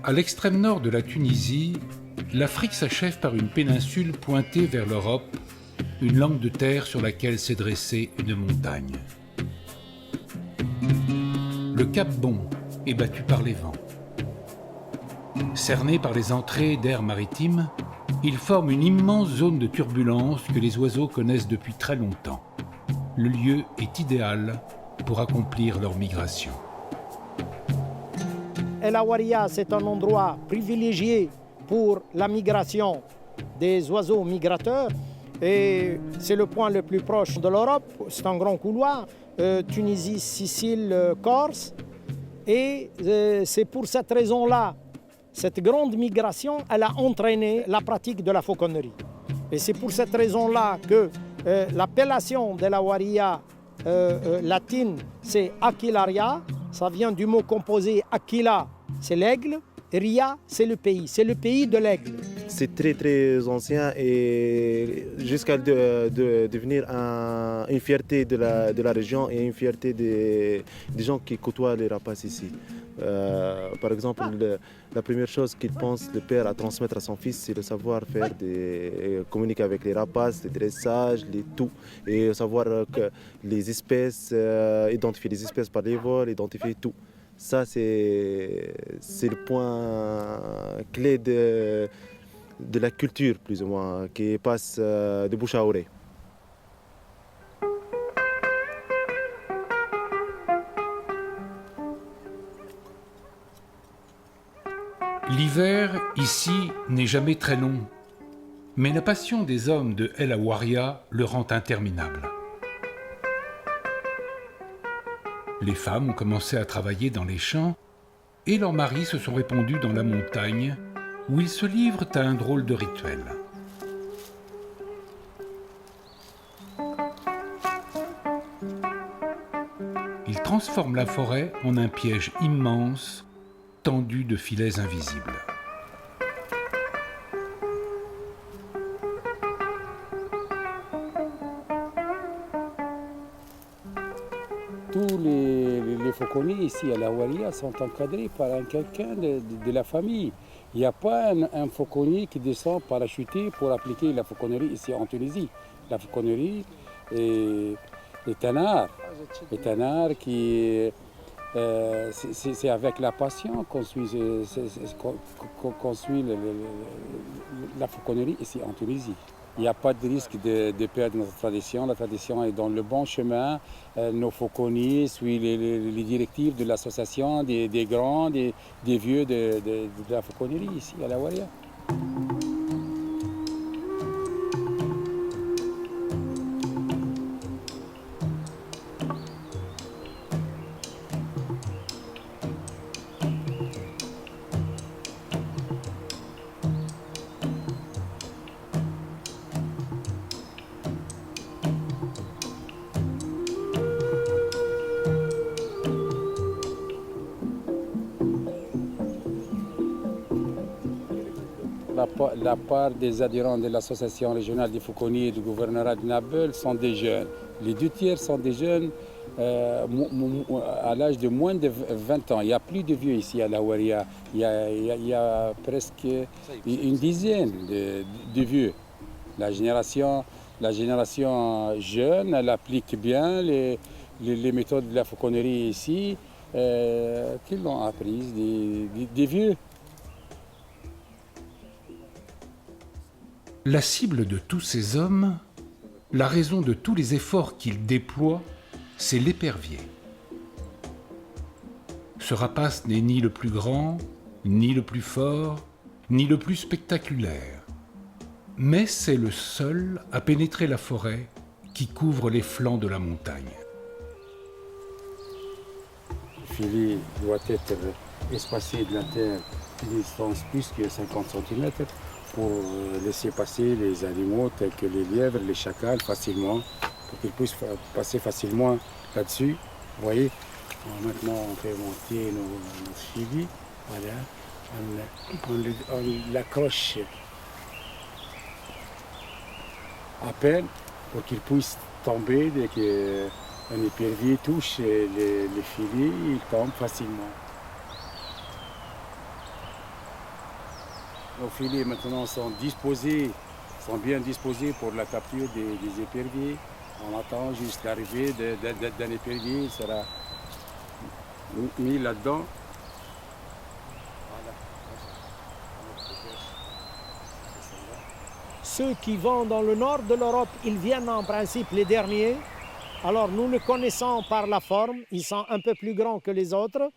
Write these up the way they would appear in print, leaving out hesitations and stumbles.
À l'extrême nord de la Tunisie, l'Afrique s'achève par une péninsule pointée vers l'Europe, une langue de terre sur laquelle s'est dressée une montagne. Le Cap Bon est battu par les vents. Cerné par les entrées d'air maritime, il forme une immense zone de turbulence que les oiseaux connaissent depuis très longtemps. Le lieu est idéal pour accomplir leur migration. El Hawaria, c'est un endroit privilégié pour la migration des oiseaux migrateurs et c'est le point le plus proche de l'Europe. C'est un grand couloir, Tunisie, Sicile, Corse. Et c'est pour cette raison-là, cette grande migration, elle a entraîné la pratique de la fauconnerie. Et c'est pour cette raison-là que l'appellation de la Hawaria latine, c'est Aquilaria. Ça vient du mot composé Aquila, c'est l'aigle, Ria, c'est le pays de l'aigle. C'est très très ancien et jusqu'à devenir une fierté de la région et une fierté des gens qui côtoient les rapaces ici. Par exemple, la première chose qu'il pense le père à transmettre à son fils, c'est le savoir-faire, communiquer avec les rapaces, les dressages, les tout, et savoir que les espèces, identifier les espèces par les vols, identifier tout. Ça, c'est le point clé de la culture, plus ou moins, qui passe de bouche à oreille. L'hiver, ici, n'est jamais très long, mais la passion des hommes de El Hawaria le rend interminable. Les femmes ont commencé à travailler dans les champs et leurs maris se sont répandus dans la montagne où ils se livrent à un drôle de rituel. Ils transforment la forêt en un piège immense tendu de filets invisibles. Tous les fauconniers ici à la Hawaria sont encadrés par quelqu'un de la famille. Il n'y a pas un fauconnier qui descend parachuté pour appliquer la fauconnerie ici en Tunisie. La fauconnerie est un art. C'est un art qui... c'est avec la passion qu'on suit la fauconnerie ici en Tunisie. Il n'y a pas de risque de perdre notre tradition. La tradition est dans le bon chemin. Nos fauconniers suivent les directives de l'association des grands, des vieux de la fauconnerie ici à la Hawaria. La part des adhérents de l'association régionale des fauconniers du gouvernorat de Nabeul sont des jeunes. Les 2 tiers sont des jeunes à l'âge de moins de 20 ans. Il n'y a plus de vieux ici à la Hawaria. Il y a presque une dizaine de vieux. La génération jeune, elle applique bien les méthodes de la fauconnerie ici, qu'ils l'ont apprises des vieux. La cible de tous ces hommes, la raison de tous les efforts qu'ils déploient, c'est l'épervier. Ce rapace n'est ni le plus grand, ni le plus fort, ni le plus spectaculaire. Mais c'est le seul à pénétrer la forêt qui couvre les flancs de la montagne. Le filet doit être espacé de la terre une distance plus que 50 cm. Pour laisser passer les animaux tels que les lièvres, les chacals facilement, pour qu'ils puissent passer facilement là-dessus. Vous voyez, maintenant on fait monter nos filets, voilà, on l'accroche à peine pour qu'ils puissent tomber dès qu'un épervier touche les filets, il tombe facilement. Nos filets maintenant sont disposés, sont bien disposés pour la capture des éperviers. On attend juste l'arrivée d'un épervier, il sera mis là-dedans. Ceux qui vont dans le nord de l'Europe, ils viennent en principe les derniers. Alors nous les connaissons par la forme, ils sont un peu plus grands que les autres.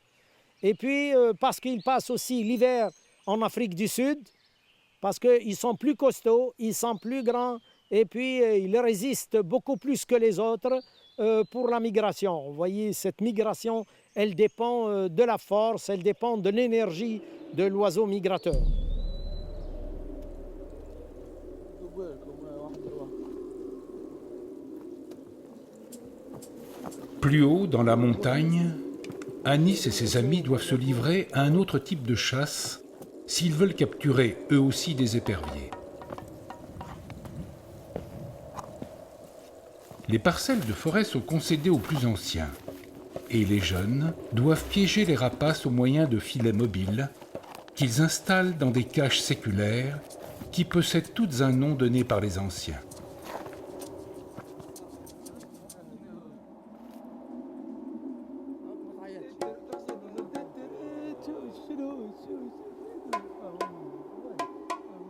Et puis parce qu'ils passent aussi l'hiver en Afrique du Sud, parce qu'ils sont plus costauds, ils sont plus grands, et puis ils résistent beaucoup plus que les autres pour la migration. Vous voyez, cette migration, elle dépend de la force, elle dépend de l'énergie de l'oiseau migrateur. Plus haut, dans la montagne, Anis et ses amis doivent se livrer à un autre type de chasse s'ils veulent capturer eux aussi des éperviers. Les parcelles de forêt sont concédées aux plus anciens et les jeunes doivent piéger les rapaces au moyen de filets mobiles qu'ils installent dans des cages séculaires qui possèdent toutes un nom donné par les anciens.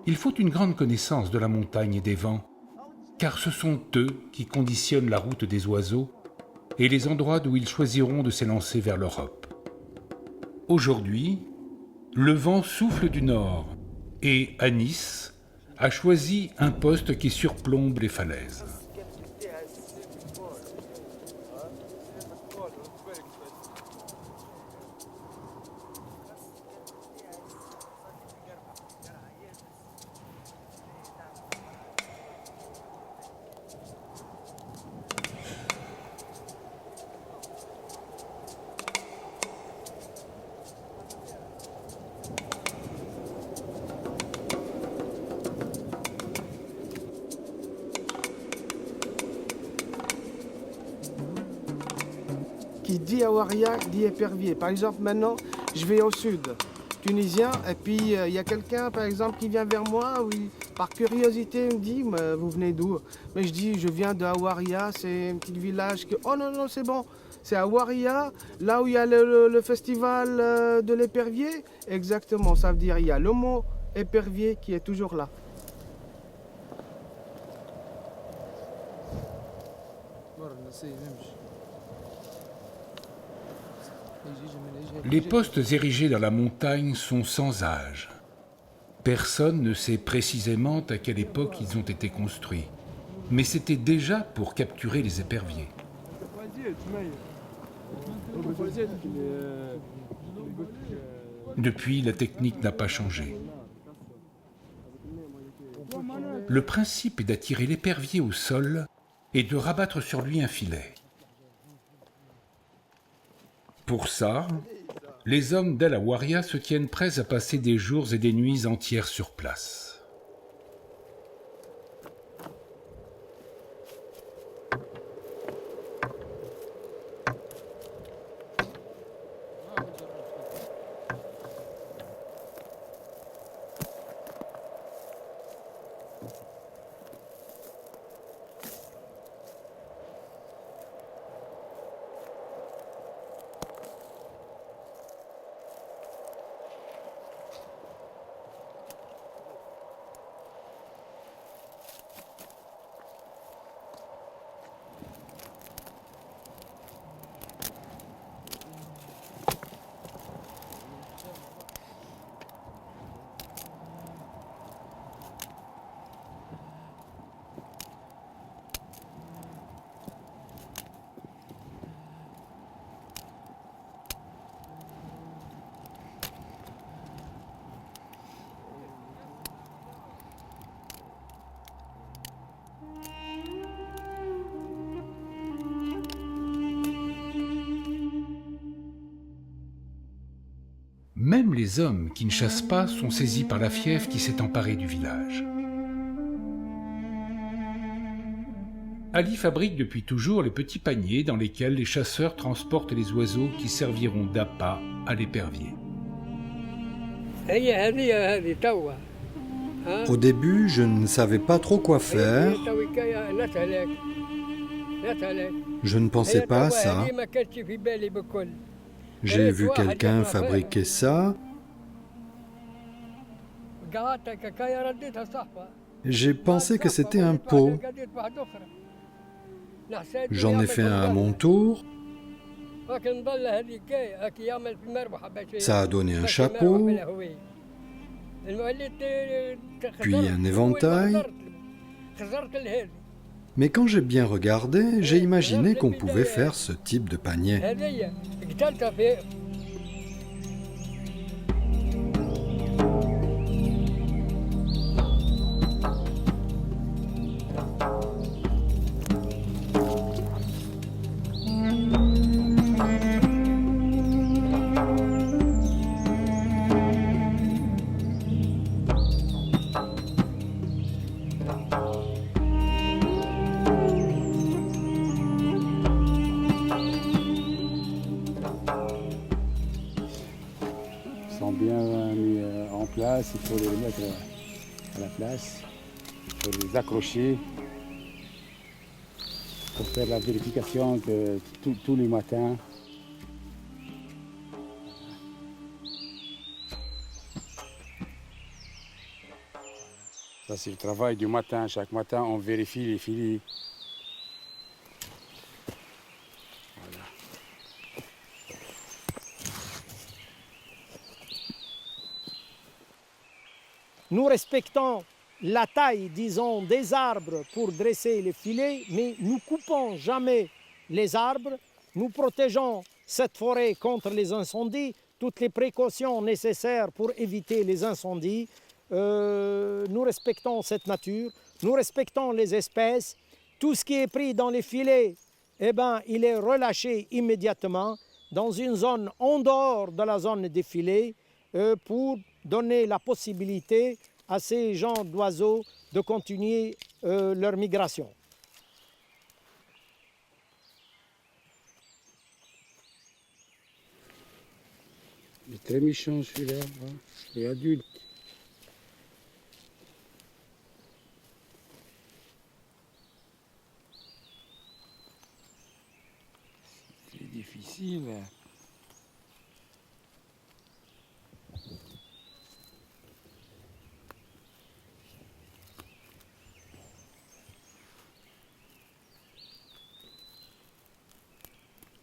Il faut une grande connaissance de la montagne et des vents, car ce sont eux qui conditionnent la route des oiseaux et les endroits d'où ils choisiront de s'élancer vers l'Europe. Aujourd'hui, le vent souffle du nord et Anis a choisi un poste qui surplombe les falaises. Qui dit awaria dit épervier. Par exemple, maintenant, je vais au sud, tunisien, et puis il y a quelqu'un, par exemple, qui vient vers moi, oui, par curiosité, il me dit, mais vous venez d'où? Mais je dis, je viens de Awaria, c'est un petit village que... Oh non, non, c'est bon, c'est Awaria, là où il y a le festival de l'épervier. Exactement, ça veut dire, il y a le mot épervier qui est toujours là. Les postes érigés dans la montagne sont sans âge. Personne ne sait précisément à quelle époque ils ont été construits, mais c'était déjà pour capturer les éperviers. Depuis, la technique n'a pas changé. Le principe est d'attirer l'épervier au sol et de rabattre sur lui un filet. Pour ça, les hommes d'El Awaria se tiennent prêts à passer des jours et des nuits entières sur place. Même les hommes qui ne chassent pas sont saisis par la fièvre qui s'est emparée du village. Ali fabrique depuis toujours les petits paniers dans lesquels les chasseurs transportent les oiseaux qui serviront d'appât à l'épervier. Au début, je ne savais pas trop quoi faire. Je ne pensais pas à ça. J'ai vu quelqu'un fabriquer ça. J'ai pensé que c'était un pot. J'en ai fait un à mon tour. Ça a donné un chapeau, puis un éventail. Mais quand j'ai bien regardé, j'ai imaginé qu'on pouvait faire ce type de panier. Ils sont bien mis en place, il faut les remettre à la place, il faut les accrocher pour faire la vérification tous les matins. Ça c'est le travail du matin, chaque matin on vérifie les filets. Nous respectons la taille, disons, des arbres pour dresser les filets, mais nous coupons jamais les arbres. Nous protégeons cette forêt contre les incendies, toutes les précautions nécessaires pour éviter les incendies. Nous respectons cette nature, nous respectons les espèces. Tout ce qui est pris dans les filets, eh ben, il est relâché immédiatement dans une zone en dehors de la zone des filets pour donner la possibilité à ces genres d'oiseaux de continuer leur migration. Il est très méchant celui-là, hein. Il est adulte. C'est difficile.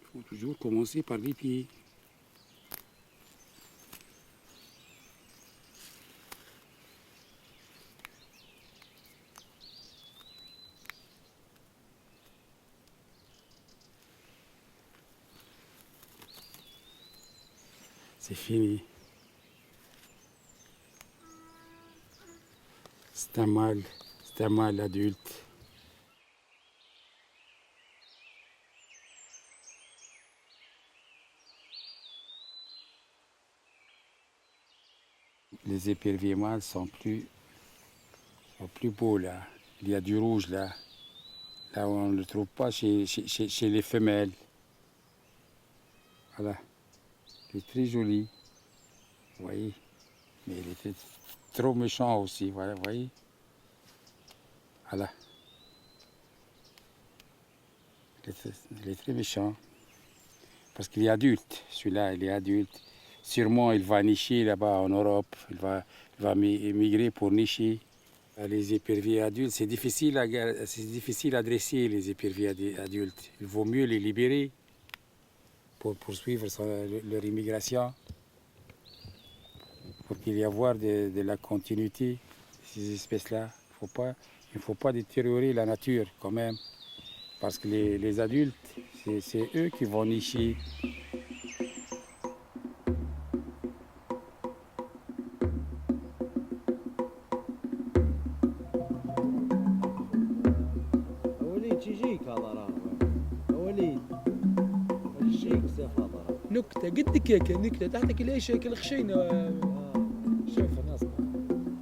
Il faut toujours commencer par les pieds. C'est fini. C'est un mâle adulte. Les éperviers mâles sont plus beaux là. Il y a du rouge là. Là où on ne le trouve pas chez les femelles. Voilà. Il est très joli. Vous voyez. Mais il était trop méchant aussi. Voilà, vous voyez. Voilà. Il est très méchant. Parce qu'il est adulte. Celui-là, il est adulte. Sûrement, il va nicher là-bas en Europe. Il va migrer pour nicher. Les éperviers adultes, c'est difficile à dresser, les éperviers adultes. Il vaut mieux les libérer pour poursuivre leur immigration. Pour qu'il y ait de la continuité de ces espèces-là. Il ne faut pas détériorer la nature quand même. Parce que les adultes, c'est eux qui vont nicher.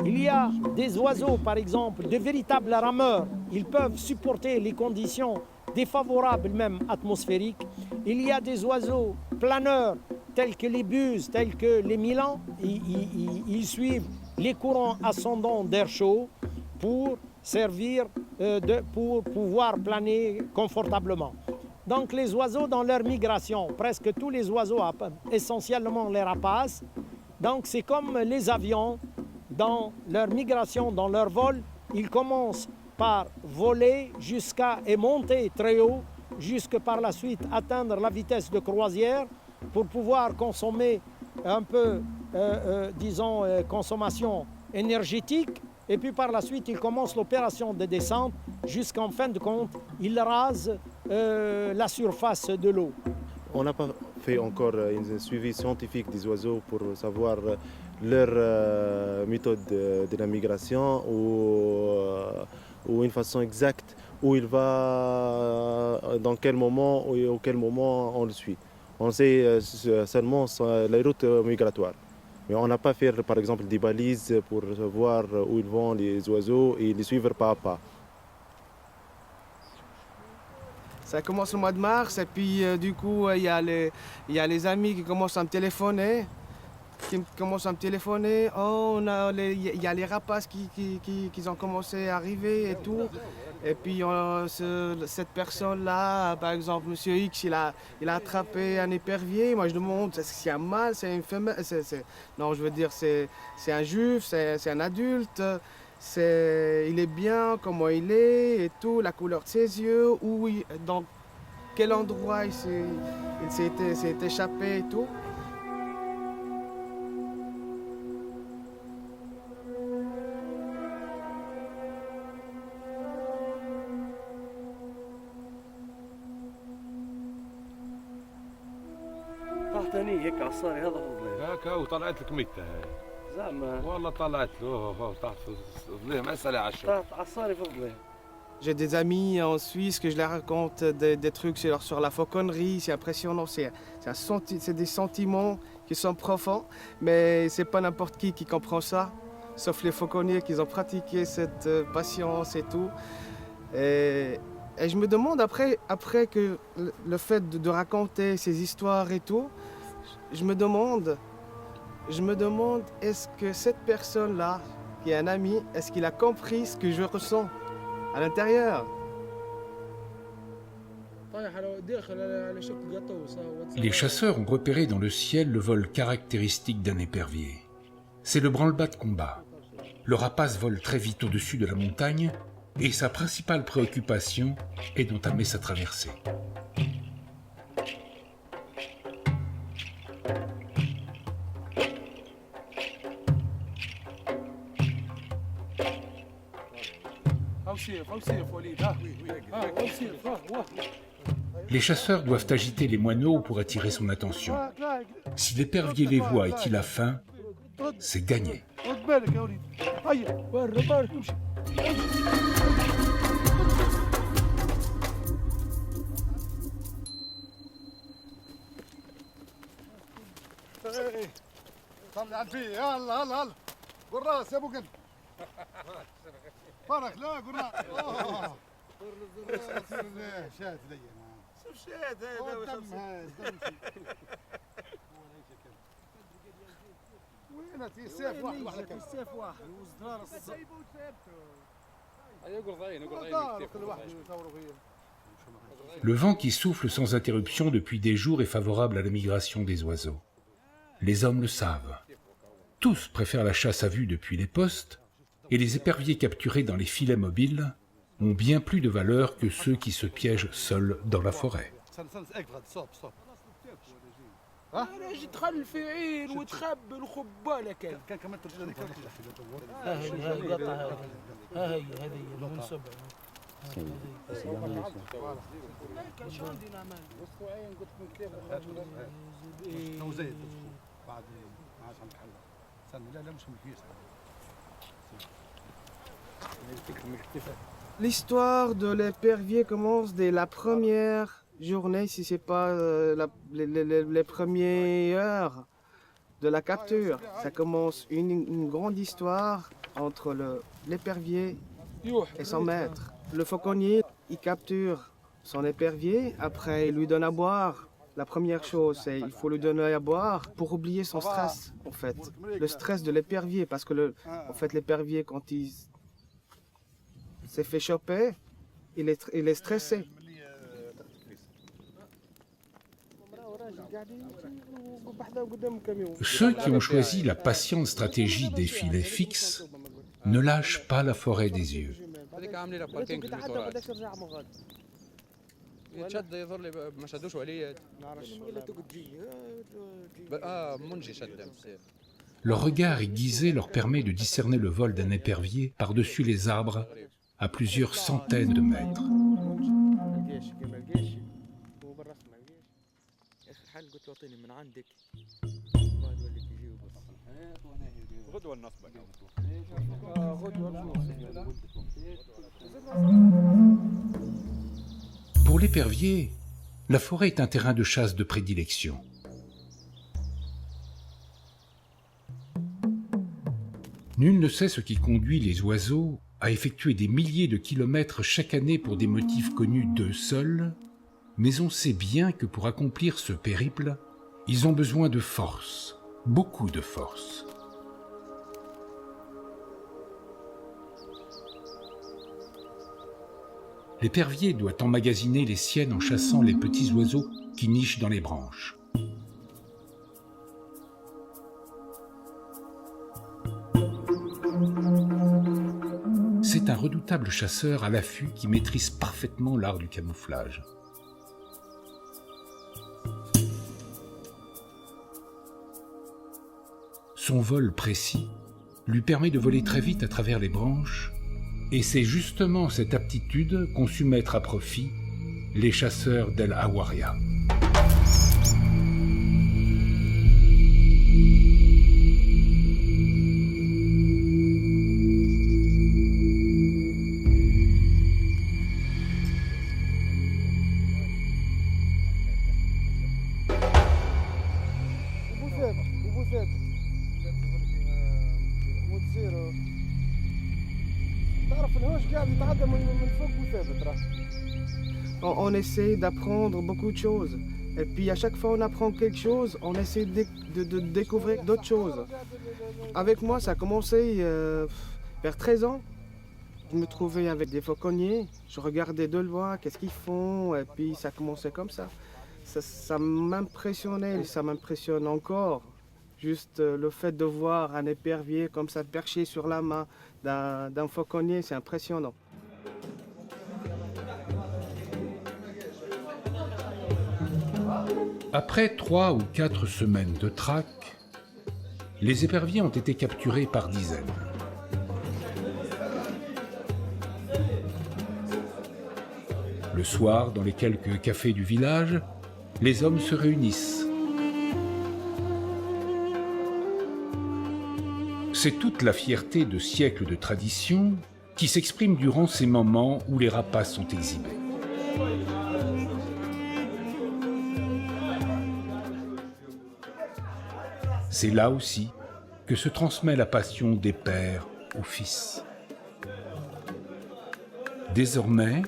Il y a des oiseaux, par exemple, de véritables rameurs. Ils peuvent supporter les conditions défavorables, même atmosphériques. Il y a des oiseaux planeurs, tels que les buses, tels que les milans. Ils suivent les courants ascendants d'air chaud pour servir, pour pouvoir planer confortablement. Donc les oiseaux dans leur migration, presque tous les oiseaux, essentiellement les rapaces, donc c'est comme les avions, dans leur migration, dans leur vol, ils commencent par voler et monter très haut, jusque par la suite atteindre la vitesse de croisière pour pouvoir consommer un peu, consommation énergétique. Et puis par la suite, ils commencent l'opération de descente jusqu'en fin de compte, ils rasent la surface de l'eau. On n'a pas fait encore un suivi scientifique des oiseaux pour savoir leur méthode de la migration ou une façon exacte où il va, dans quel moment ou auquel moment on le suit. On sait seulement la route migratoire. Mais on n'a pas fait, par exemple, des balises pour voir où ils vont les oiseaux et les suivre pas à pas. Ça commence le mois de mars et puis du coup il y a les amis qui commencent à me téléphoner. Oh, il y a les rapaces qui ont commencé à arriver et tout. Et puis cette personne-là, par exemple, Monsieur X, il a attrapé un épervier. Moi je demande, est-ce que c'est un mâle, c'est une femelle? Non, je veux dire, c'est un juif, c'est un adulte. Il est bien, comment il est et tout, la couleur de ses yeux, dans quel endroit il s'est échappé et tout. طلعتني هيك عصاري هذا فضلي هاك وطلعت لك ميتة هاي زعما والله طلعت له تحت فضليه مسألة على الشرب طلعت عصاري فضلي. J'ai des amis en Suisse que je leur raconte des trucs sur la fauconnerie, c'est impressionnant, c'est des sentiments qui sont profonds, mais c'est pas n'importe qui comprend ça, sauf les fauconniers qui ont pratiqué cette patience et tout. Et je me demande après que le fait de raconter ces histoires et tout, je me demande est-ce que cette personne-là, qui est un ami, est-ce qu'il a compris ce que je ressens à l'intérieur? Les chasseurs ont repéré dans le ciel le vol caractéristique d'un épervier. C'est le branle-bas de combat. Le rapace vole très vite au-dessus de la montagne et sa principale préoccupation est d'entamer sa traversée. Les chasseurs doivent agiter les moineaux pour attirer son attention. Si l'épervier les voit et qu'il a faim, c'est gagné. Le vent qui souffle sans interruption depuis des jours est favorable à la migration des oiseaux. Les hommes le savent. Tous préfèrent la chasse à vue depuis les postes, et les éperviers capturés dans les filets mobiles ont bien plus de valeur que ceux qui se piègent seuls dans la forêt. L'histoire de l'épervier commence dès la première journée, si c'est pas les premières heures de la capture. Ça commence une grande histoire entre l'épervier et son maître. Le fauconnier, il capture son épervier, après il lui donne à boire La première chose, c'est il faut lui donner à boire pour oublier son stress, en fait. Le stress de l'épervier, parce que en fait, l'épervier, quand il s'est fait choper, il est stressé. Ceux qui ont choisi la patiente stratégie des filets fixes ne lâchent pas la forêt des yeux. Leur regard aiguisé leur permet de discerner le vol d'un épervier par-dessus les arbres à plusieurs centaines de mètres. Pour l'épervier, la forêt est un terrain de chasse de prédilection. Nul ne sait ce qui conduit les oiseaux à effectuer des milliers de kilomètres chaque année pour des motifs connus d'eux seuls, mais on sait bien que pour accomplir ce périple, ils ont besoin de force, beaucoup de force. L'épervier doit emmagasiner les siennes en chassant les petits oiseaux qui nichent dans les branches. C'est un redoutable chasseur à l'affût qui maîtrise parfaitement l'art du camouflage. Son vol précis lui permet de voler très vite à travers les branches, et c'est justement cette aptitude qu'ont su mettre à profit les chasseurs d'El Hawaria. On essaie d'apprendre beaucoup de choses. Et puis à chaque fois on apprend quelque chose, on essaie de découvrir d'autres choses. Avec moi, ça a commencé vers 13 ans. Je me trouvais avec des fauconniers, je regardais de loin, qu'est-ce qu'ils font, et puis ça commençait comme ça. Ça m'impressionnait, ça m'impressionne encore. Juste le fait de voir un épervier comme ça perché sur la main d'un fauconnier, c'est impressionnant. Après 3 ou 4 semaines de traque, les éperviers ont été capturés par dizaines. Le soir, dans les quelques cafés du village, les hommes se réunissent. C'est toute la fierté de siècles de tradition qui s'exprime durant ces moments où les rapaces sont exhibés. C'est là aussi que se transmet la passion des pères aux fils. Désormais,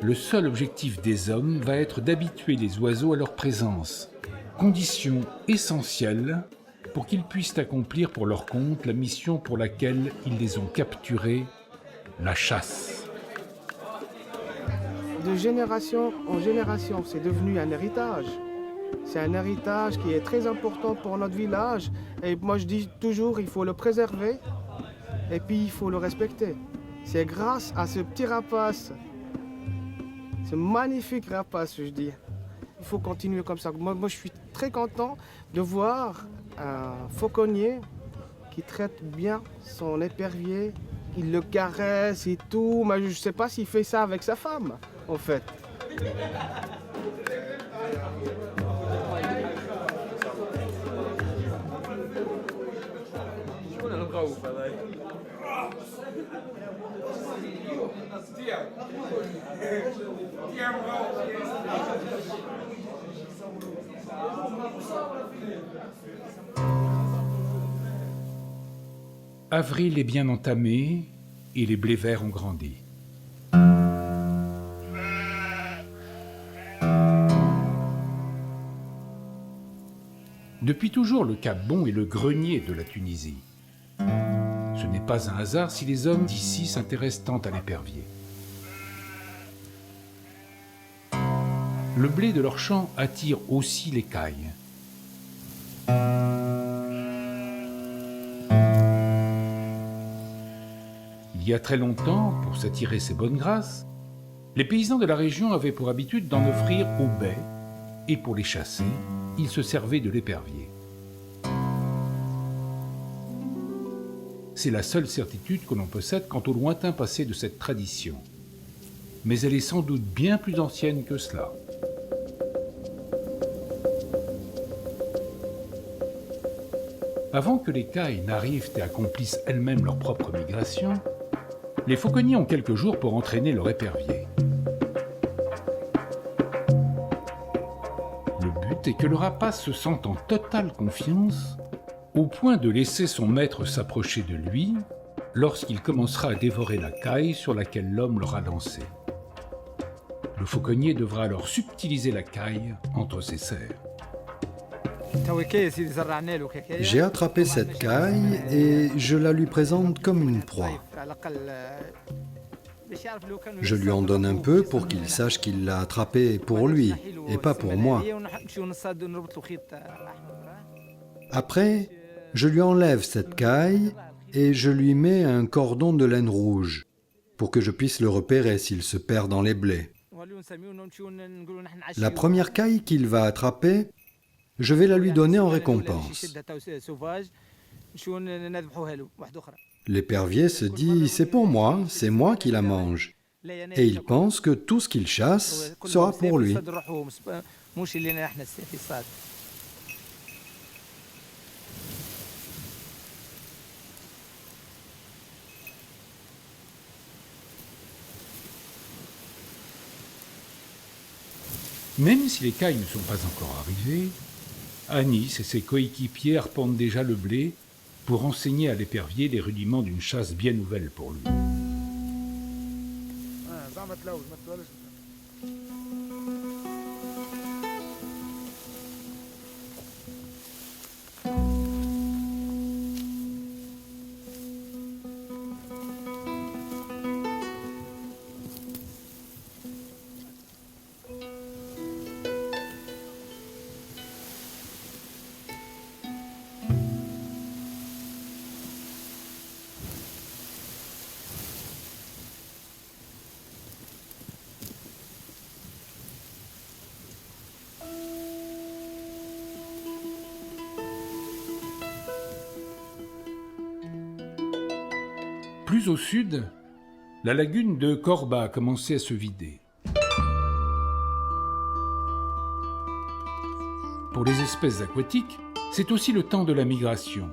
le seul objectif des hommes va être d'habituer les oiseaux à leur présence, condition essentielle pour qu'ils puissent accomplir pour leur compte la mission pour laquelle ils les ont capturés, la chasse. De génération en génération, c'est devenu un héritage. C'est un héritage qui est très important pour notre village. Et moi, je dis toujours, il faut le préserver et puis il faut le respecter. C'est grâce à ce petit rapace, ce magnifique rapace, je dis. Il faut continuer comme ça. Moi, je suis très content de voir un fauconnier qui traite bien son épervier. Il le caresse et tout. Mais je ne sais pas s'il fait ça avec sa femme, en fait. Avril est bien entamé et les blés verts ont grandi. Depuis toujours, le Cap Bon est le grenier de la Tunisie. Ce n'est pas un hasard si les hommes d'ici s'intéressent tant à l'épervier. Le blé de leurs champs attire aussi les cailles. Il y a très longtemps, pour s'attirer ces bonnes grâces, les paysans de la région avaient pour habitude d'en offrir aux baies, et pour les chasser, ils se servaient de l'épervier. C'est la seule certitude que l'on possède quant au lointain passé de cette tradition. Mais elle est sans doute bien plus ancienne que cela. Avant que les cailles n'arrivent et accomplissent elles-mêmes leur propre migration, les fauconniers ont quelques jours pour entraîner leur épervier. Le but est que le rapace se sente en totale confiance, au point de laisser son maître s'approcher de lui lorsqu'il commencera à dévorer la caille sur laquelle l'homme l'aura lancé. Le fauconnier devra alors subtiliser la caille entre ses serres. J'ai attrapé cette caille et je la lui présente comme une proie. Je lui en donne un peu pour qu'il sache qu'il l'a attrapée pour lui et pas pour moi. Après, je lui enlève cette caille et je lui mets un cordon de laine rouge pour que je puisse le repérer s'il se perd dans les blés. La première caille qu'il va attraper, je vais la lui donner en récompense. L'épervier se dit « c'est pour moi, c'est moi qui la mange ». Et il pense que tout ce qu'il chasse sera pour lui. Même si les cailles ne sont pas encore arrivées, Anis et ses coéquipiers arpentent déjà le blé pour enseigner à l'épervier les rudiments d'une chasse bien nouvelle pour lui. Plus au sud, la lagune de Korba a commencé à se vider. Pour les espèces aquatiques, c'est aussi le temps de la migration.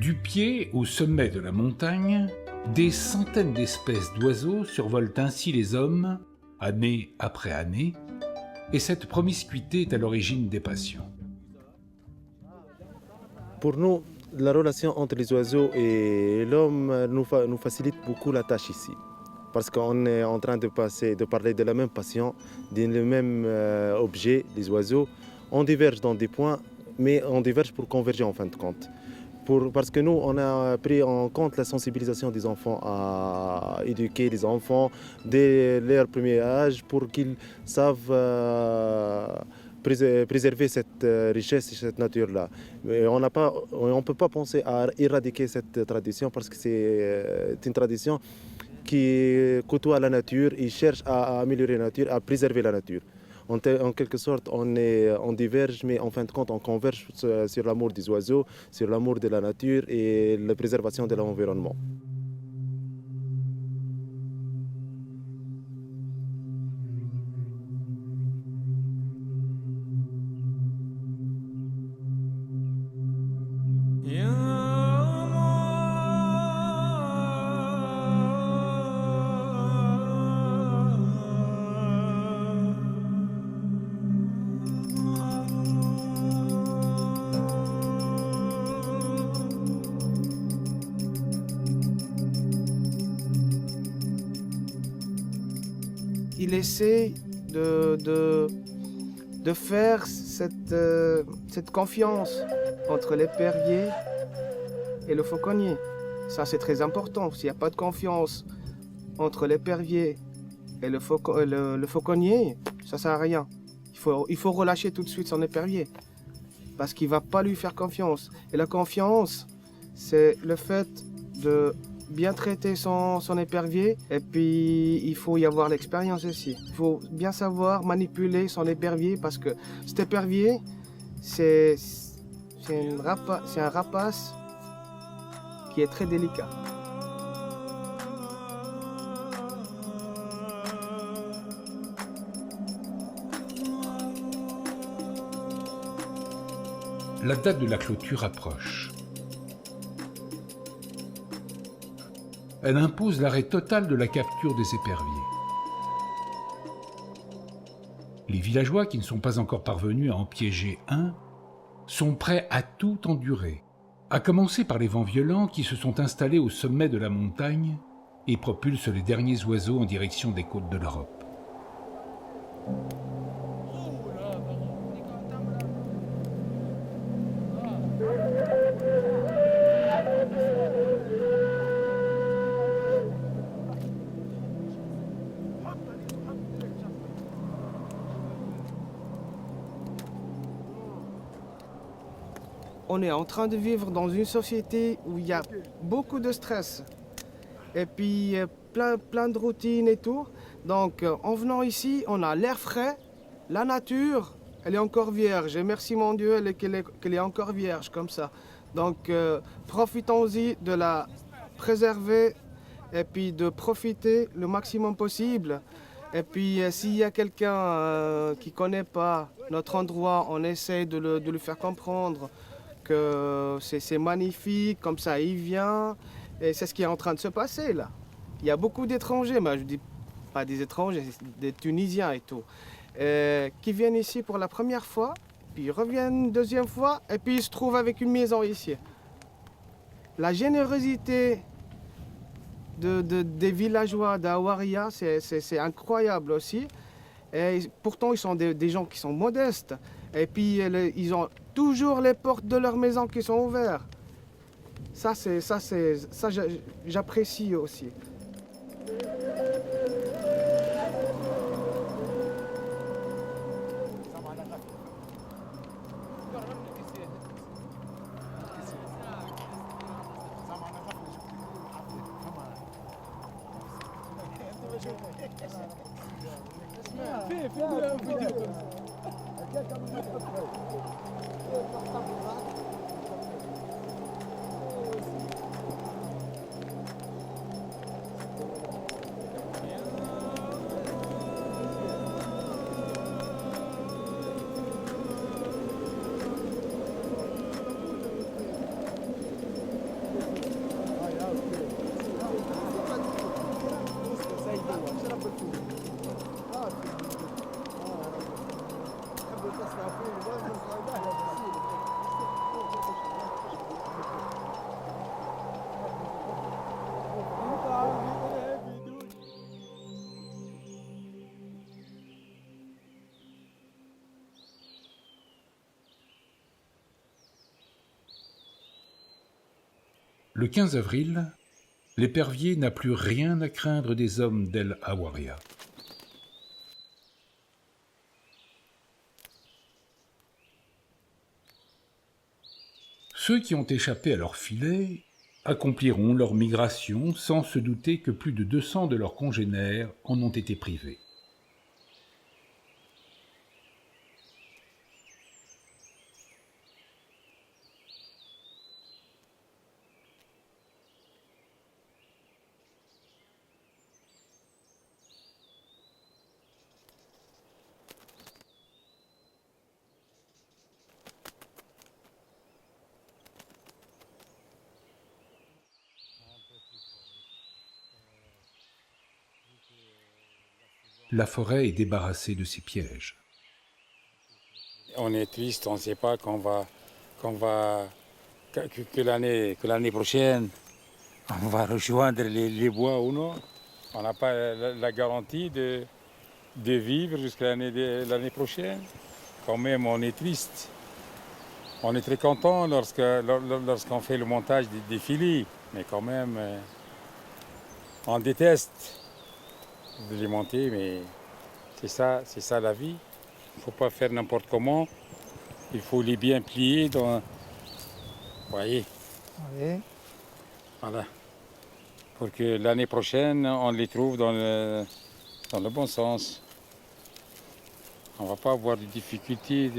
Du pied au sommet de la montagne, des centaines d'espèces d'oiseaux survolent ainsi les hommes, année après année, et cette promiscuité est à l'origine des passions. Pour nous, la relation entre les oiseaux et l'homme nous facilite beaucoup la tâche ici. Parce qu'on est en train de parler de la même passion, du même objet, les oiseaux. On diverge dans des points, mais on diverge pour converger en fin de compte. Parce que nous, on a pris en compte la sensibilisation des enfants à éduquer les enfants dès leur premier âge pour qu'ils savent préserver cette richesse et cette nature-là. Mais on ne peut pas penser à éradiquer cette tradition parce que c'est une tradition qui côtoie la nature et cherche à améliorer la nature, à préserver la nature. En quelque sorte, on diverge, mais en fin de compte, on converge sur l'amour des oiseaux, sur l'amour de la nature et la préservation de l'environnement. Il essaie de de faire cette confiance entre l'épervier et le fauconnier. Ça, c'est très important. S'il n'y a pas de confiance entre l'épervier et le fauconnier, ça ne sert à rien. Il faut relâcher tout de suite son épervier parce qu'il ne va pas lui faire confiance. Et la confiance, c'est le fait de bien traiter son épervier, et puis il faut y avoir l'expérience aussi. Il faut bien savoir manipuler son épervier parce que cet épervier, c'est un rapace qui est très délicat. La date de la clôture approche. Elle impose l'arrêt total de la capture des éperviers. Les villageois qui ne sont pas encore parvenus à en piéger un sont prêts à tout endurer, à commencer par les vents violents qui se sont installés au sommet de la montagne et propulsent les derniers oiseaux en direction des côtes de l'Europe. On est en train de vivre dans une société où il y a beaucoup de stress et puis plein de routines et tout. Donc en venant ici, on a l'air frais, la nature, elle est encore vierge. Et merci mon Dieu qu'elle est encore vierge comme ça. Donc profitons-y de la préserver et puis de profiter le maximum possible. Et puis s'il y a quelqu'un qui ne connaît pas notre endroit, on essaie de le faire comprendre que c'est magnifique, comme ça il vient, et c'est ce qui est en train de se passer là. Il y a beaucoup d'étrangers, mais je dis pas des étrangers, des Tunisiens et tout, qui viennent ici pour la première fois, puis ils reviennent une deuxième fois, et puis ils se trouvent avec une maison ici. La générosité des villageois d'Awaria, c'est incroyable aussi, et pourtant ils sont des gens qui sont modestes, et puis ils ont toujours les portes de leur maison qui sont ouvertes. Ça j'apprécie aussi. Le 15 avril, l'épervier n'a plus rien à craindre des hommes d'El Awaria. Ceux qui ont échappé à leur filet accompliront leur migration sans se douter que plus de 200 de leurs congénères en ont été privés. La forêt est débarrassée de ses pièges. On est triste, on ne sait pas que l'année prochaine, on va rejoindre les bois ou non. On n'a pas la garantie de vivre jusqu'à l'année prochaine. quand même, on est triste. On est très content lorsqu'on fait le montage des filets, mais quand même, on déteste de les monter, mais c'est ça la vie. Il ne faut pas faire n'importe comment. Il faut les bien plier dans... Vous voyez, Oui. voilà. Pour que l'année prochaine, on les trouve dans le bon sens. On ne va pas avoir de difficultés.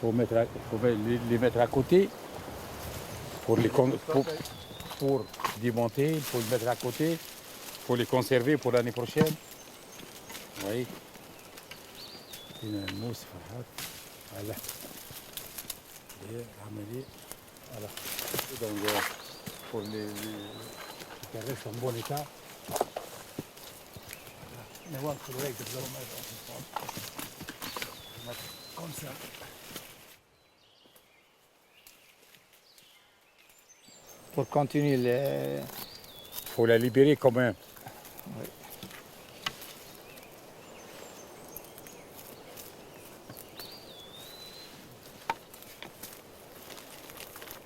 Il faut les mettre à côté pour démonter, il faut les mettre à côté pour les conserver pour l'année prochaine. Vous voyez, une mousse, voilà. Et ramener, voilà. Donc, pour les restent en bon état. Mais voilà, il faudrait que je le mette comme ça. Pour continuer Il faut la libérer quand même. Oui.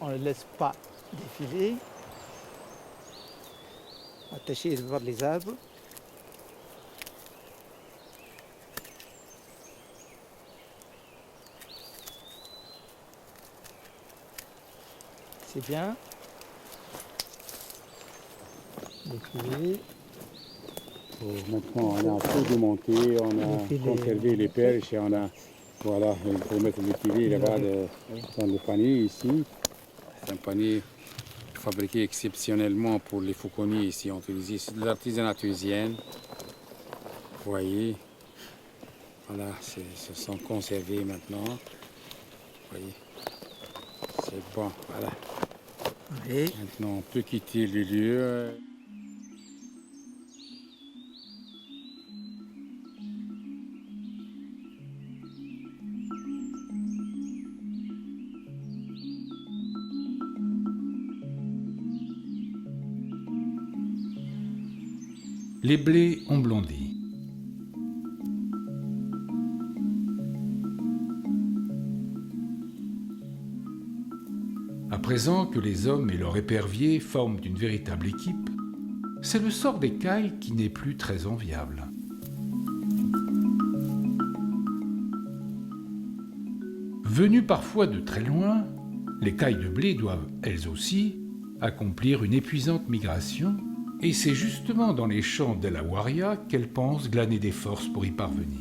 On ne laisse pas défiler. Attacher vers les arbres. C'est bien. Défiler. Maintenant, on a tout démonté, on a conservé les perches et on a... Voilà, il faut mettre le filet là-bas dans le panier ici. C'est un panier fabriqué exceptionnellement pour les fauconniers ici. On utilise de l'artisanat tunisien. Vous voyez, voilà, se sont conservés maintenant. Vous voyez, c'est bon, voilà. Oui. Maintenant, on peut quitter le lieu. Les blés ont blondi. À présent que les hommes et leur épervier forment une véritable équipe, c'est le sort des cailles qui n'est plus très enviable. Venues parfois de très loin, les cailles de blé doivent, elles aussi, accomplir une épuisante migration, et c'est justement dans les champs d'El Awaria qu'elles pensent glaner des forces pour y parvenir.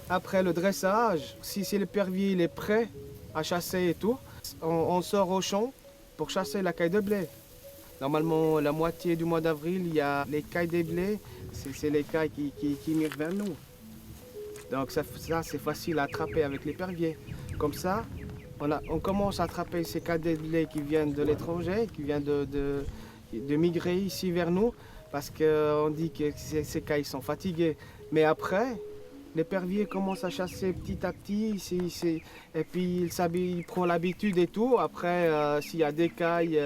Après le dressage, si l'épervier il est prêt à chasser et tout, on sort au champ pour chasser la caille de blé. Normalement, la moitié du mois d'avril, il y a les cailles des blés, c'est les cailles qui migrent vers nous. Donc ça c'est facile à attraper avec l'épervier. Comme ça, on commence à attraper ces cailles de blé qui viennent de l'étranger, qui viennent de migrer ici vers nous, parce qu'on dit que ces cailles sont fatiguées. Mais après, l'épervier commence à chasser petit à petit, et puis il prend l'habitude et tout. Après, s'il y a des cailles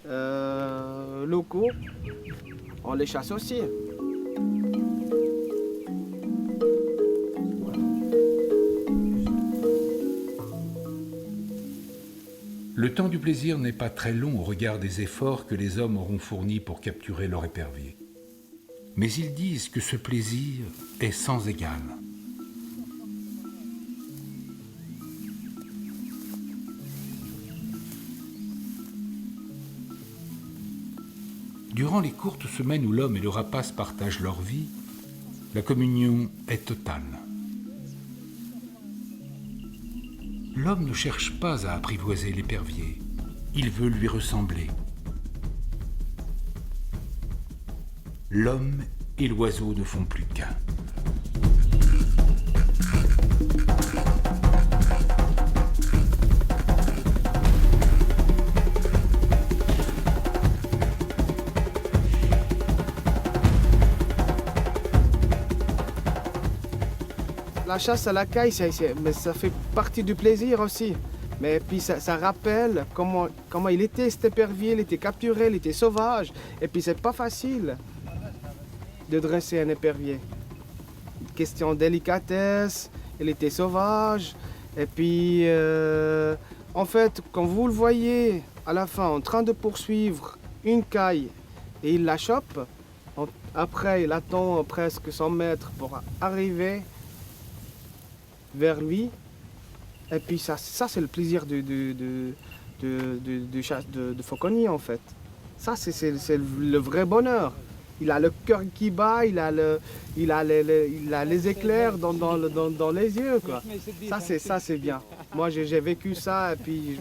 locaux, on les chasse aussi. Le temps du plaisir n'est pas très long au regard des efforts que les hommes auront fournis pour capturer leur épervier. Mais ils disent que ce plaisir est sans égal. Durant les courtes semaines où l'homme et le rapace partagent leur vie, La communion est totale. L'homme ne cherche pas à apprivoiser l'épervier, il veut lui ressembler. L'homme et l'oiseau ne font plus qu'un. La chasse à la caille, mais ça fait partie du plaisir aussi. Mais puis ça rappelle comment il était cet épervier, il était capturé, il était sauvage. Et puis c'est pas facile de dresser un épervier. Question de délicatesse, il était sauvage. Et puis en fait, quand vous le voyez à la fin en train de poursuivre une caille et il la chope, après il attend presque 100 mètres pour arriver vers lui. Et puis ça c'est le plaisir de fauconnier en fait. Ça c'est le vrai bonheur. Il a le cœur qui bat, il a les éclairs dans les yeux quoi. Ça c'est bien. Moi j'ai vécu ça et puis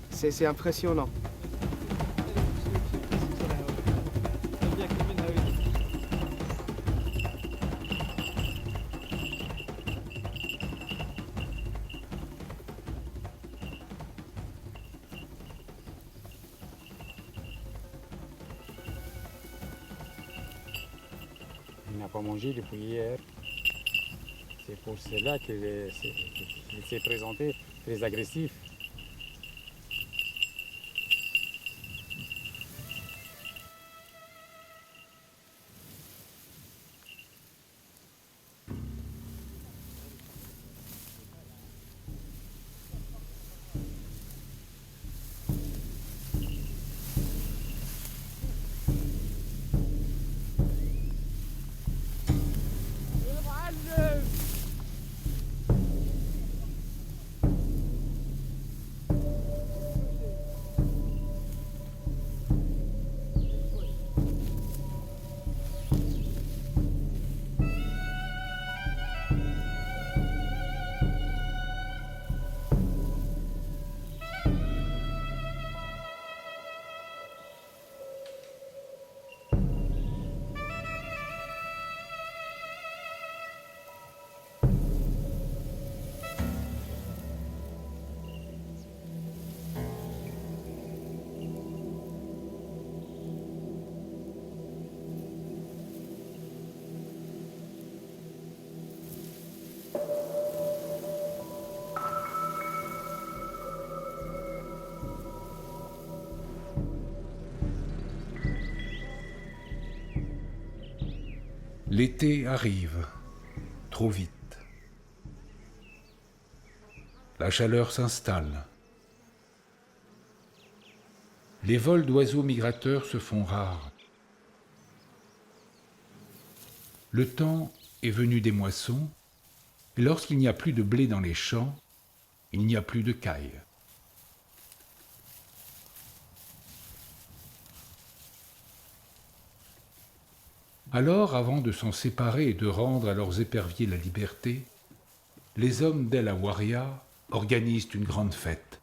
c'est impressionnant. Il n'a pas mangé depuis hier. C'est pour cela qu'il s'est présenté très agressif. L'été arrive, trop vite. La chaleur s'installe. Les vols d'oiseaux migrateurs se font rares. Le temps est venu des moissons, et lorsqu'il n'y a plus de blé dans les champs, il n'y a plus de caille. Alors, avant de s'en séparer et de rendre à leurs éperviers la liberté, les hommes d'El Awaria organisent une grande fête,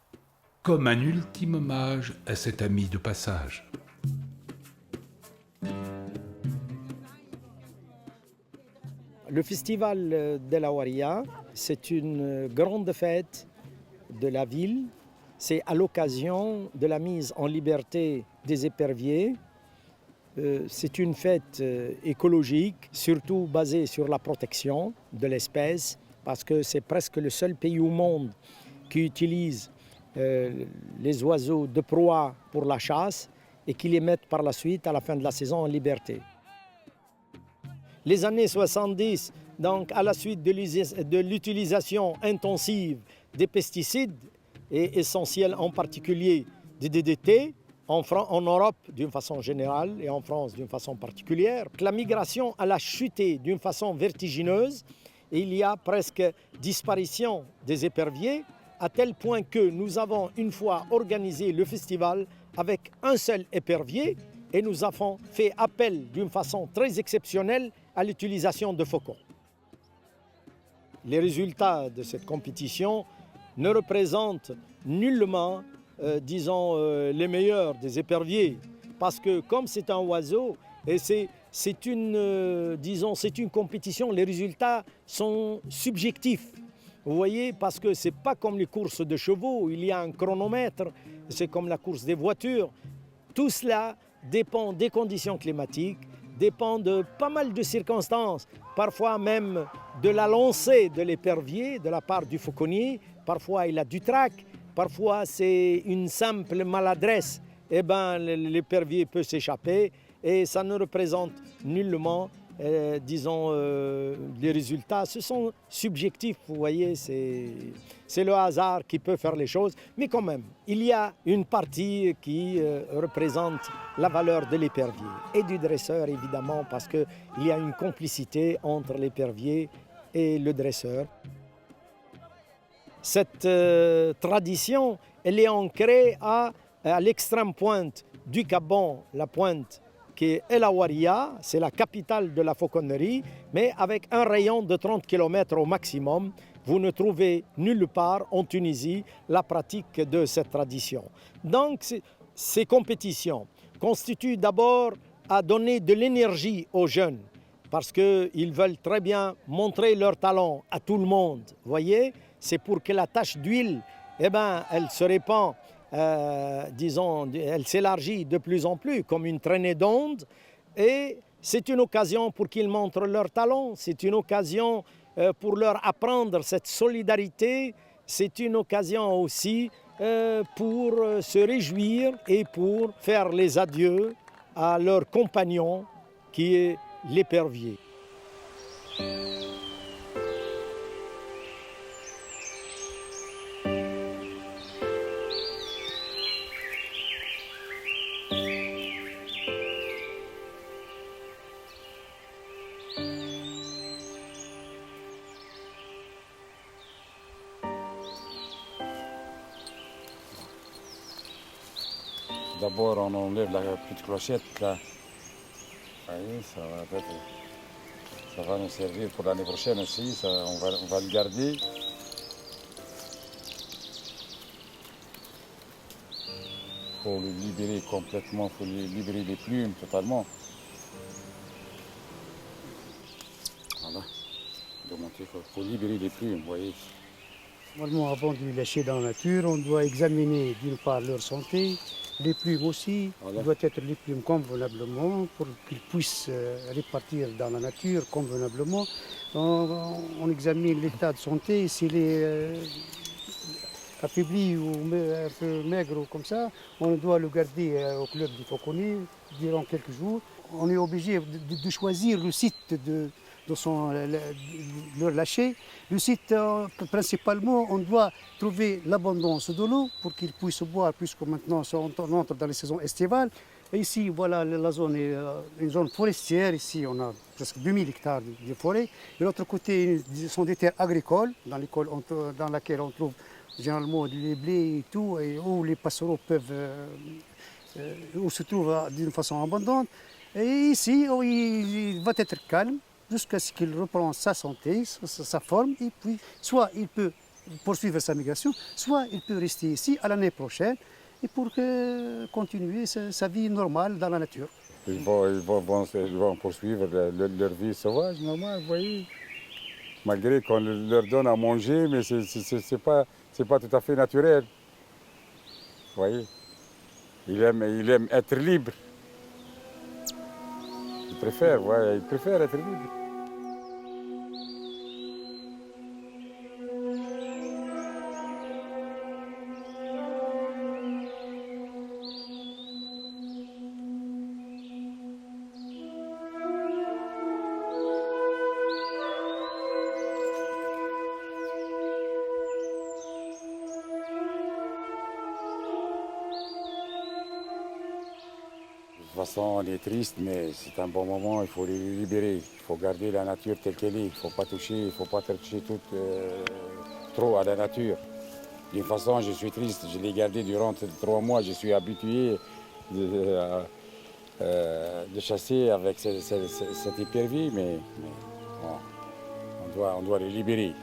comme un ultime hommage à cet ami de passage. Le festival d'El Awaria, c'est une grande fête de la ville. C'est à l'occasion de la mise en liberté des éperviers. C'est une fête écologique, surtout basée sur la protection de l'espèce, parce que c'est presque le seul pays au monde qui utilise les oiseaux de proie pour la chasse et qui les mettent par la suite, à la fin de la saison, en liberté. Les années 70, donc à la suite de l'utilisation intensive des pesticides, et essentiels en particulier des DDT, en Europe d'une façon générale et en France d'une façon particulière, la migration a chuté d'une façon vertigineuse et il y a presque disparition des éperviers, à tel point que nous avons une fois organisé le festival avec un seul épervier et nous avons fait appel d'une façon très exceptionnelle à l'utilisation de faucons. Les résultats de cette compétition ne représentent nullement, les meilleurs des éperviers, parce que comme c'est un oiseau, et c'est une compétition, les résultats sont subjectifs. Vous voyez, parce que ce n'est pas comme les courses de chevaux, il y a un chronomètre, c'est comme la course des voitures. Tout cela dépend des conditions climatiques, dépend de pas mal de circonstances, parfois même de la lancée de l'épervier de la part du fauconnier, parfois il a du trac, parfois c'est une simple maladresse, l'épervier peut s'échapper et ça ne représente nullement les résultats. Ce sont subjectifs, vous voyez, c'est le hasard qui peut faire les choses, mais quand même, il y a une partie qui représente la valeur de l'épervier et du dresseur, évidemment, parce qu'il y a une complicité entre l'épervier et le dresseur. Cette tradition, elle est ancrée à l'extrême pointe du Gabon, la pointe qui est El Awaria, c'est la capitale de la fauconnerie, mais avec un rayon de 30 km au maximum, vous ne trouvez nulle part en Tunisie la pratique de cette tradition. Donc ces compétitions constituent d'abord à donner de l'énergie aux jeunes, parce qu'ils veulent très bien montrer leur talent à tout le monde. Vous voyez, c'est pour que la tache d'huile, elle se répand, elle s'élargit de plus en plus comme une traînée d'ondes, et c'est une occasion pour qu'ils montrent leur talent, c'est une occasion pour leur apprendre cette solidarité, c'est une occasion aussi pour se réjouir et pour faire les adieux à leur compagnon qui est l'épervier. D'abord, on enlève la petite clochette là. Vous voyez, ça va nous servir pour l'année prochaine aussi. On va le garder. Il faut le libérer complètement, il faut libérer les plumes totalement. Voilà, il faut libérer les plumes, vous voyez. Normalement, avant de les lâcher dans la nature, on doit examiner d'une part leur santé, les plumes aussi. Voilà. Doivent être les plumes convenablement pour qu'ils puissent répartir dans la nature convenablement. On examine l'état de santé, s'il est affaibli ou un peu maigre ou comme ça, on doit le garder au club du fauconnier durant quelques jours. On est obligé de choisir le site de leur lâcher. Le site, principalement, on doit trouver l'abondance de l'eau pour qu'ils puissent boire, puisque maintenant on entre dans les saisons estivales. Et ici, voilà, la zone est une zone forestière. Ici, on a presque 2000 hectares de forêt. De l'autre côté, ce sont des terres agricoles dans lesquelles on trouve généralement les blés et tout, et où les passereaux peuvent, où se trouvent d'une façon abondante. Et ici, il va être calme jusqu'à ce qu'il reprenne sa santé, sa forme, et puis soit il peut poursuivre sa migration, soit il peut rester ici à l'année prochaine et pour continuer sa vie normale dans la nature. Ils vont poursuivre leur vie sauvage, normale, vous voyez. Malgré qu'on leur donne à manger, mais c'est pas tout à fait naturel. Vous voyez. Il aime être libre. Il préfère être libre. De toute façon, on est triste, mais c'est un bon moment, il faut les libérer. Il faut garder la nature telle qu'elle est. Il ne faut pas toucher trop à la nature. De toute façon, je suis triste, je l'ai gardé durant 3 mois, je suis habitué de chasser avec cette épervier, mais bon, on doit les libérer.